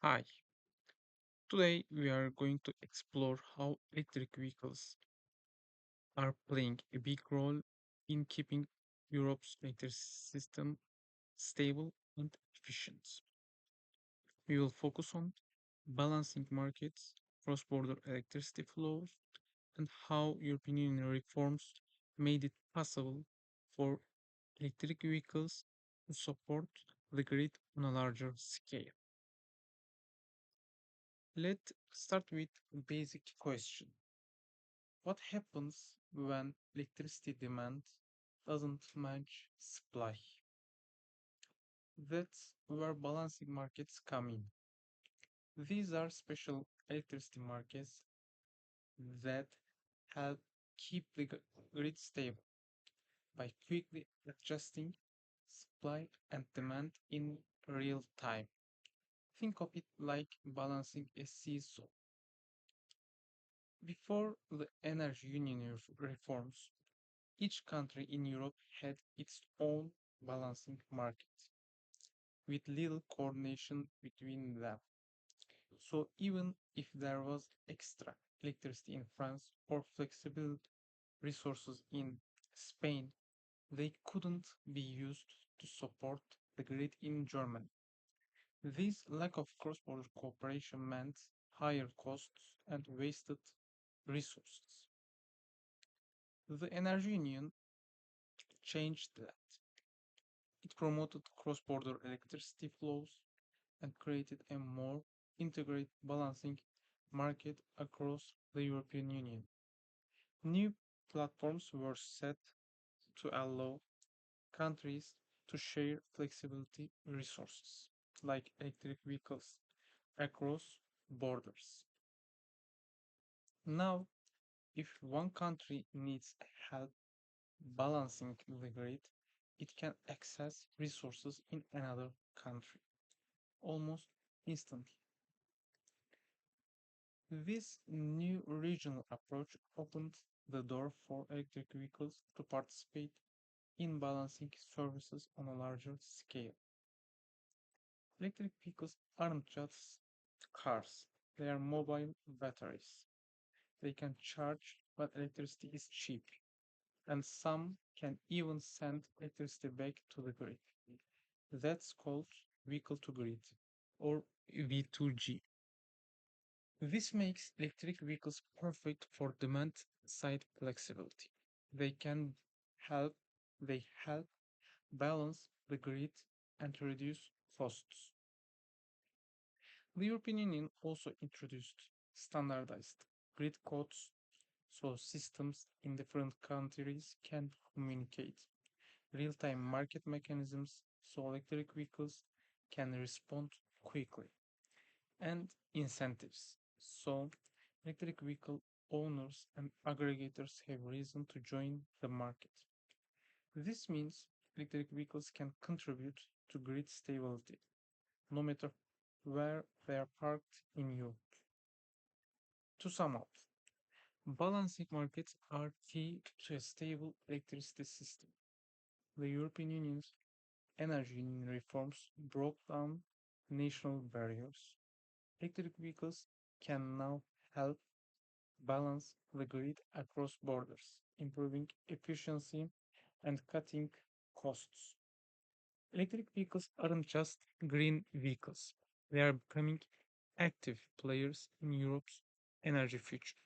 Hi, today we are going to explore how electric vehicles are playing a big role in keeping Europe's electricity system stable and efficient. We will focus on balancing markets, cross border electricity flows, and how European Union reforms made it possible for electric vehicles to support the grid on a larger scale. Let's start with a basic question. What happens when electricity demand doesn't match supply? That's where balancing markets come in. These are special electricity markets that help keep the grid stable by quickly adjusting supply and demand in real time. Think of it like balancing a seesaw. Before the energy union reforms, each country in Europe had its own balancing market, with little coordination between them. So even if there was extra electricity in France or flexible resources in Spain, they couldn't be used to support the grid in Germany. This lack of cross-border cooperation meant higher costs and wasted resources. The Energy Union changed that. It promoted cross-border electricity flows and created a more integrated balancing market across the European Union. New platforms were set to allow countries to share flexibility resources, like electric vehicles, across borders. Now, if one country needs help balancing the grid, it can access resources in another country almost instantly. This new regional approach opened the door for electric vehicles to participate in balancing services on a larger scale. Electric vehicles aren't just cars, they are mobile batteries. They can charge when electricity is cheap, and some can even send electricity back to the grid. That's called vehicle to grid or V2G. This makes electric vehicles perfect for demand side flexibility. They can help they help balance the grid and reduce costs. The European Union also introduced standardized grid codes so systems in different countries can communicate. Real-time market mechanisms so electric vehicles can respond quickly, and incentives so electric vehicle owners and aggregators have reason to join the market. This means electric vehicles can contribute to grid stability, no matter where they are parked in Europe. To sum up, balancing markets are key to a stable electricity system. The European Union's energy union reforms broke down national barriers. Electric vehicles can now help balance the grid across borders, improving efficiency and cutting costs. Electric vehicles aren't just green vehicles, they are becoming active players in Europe's energy future.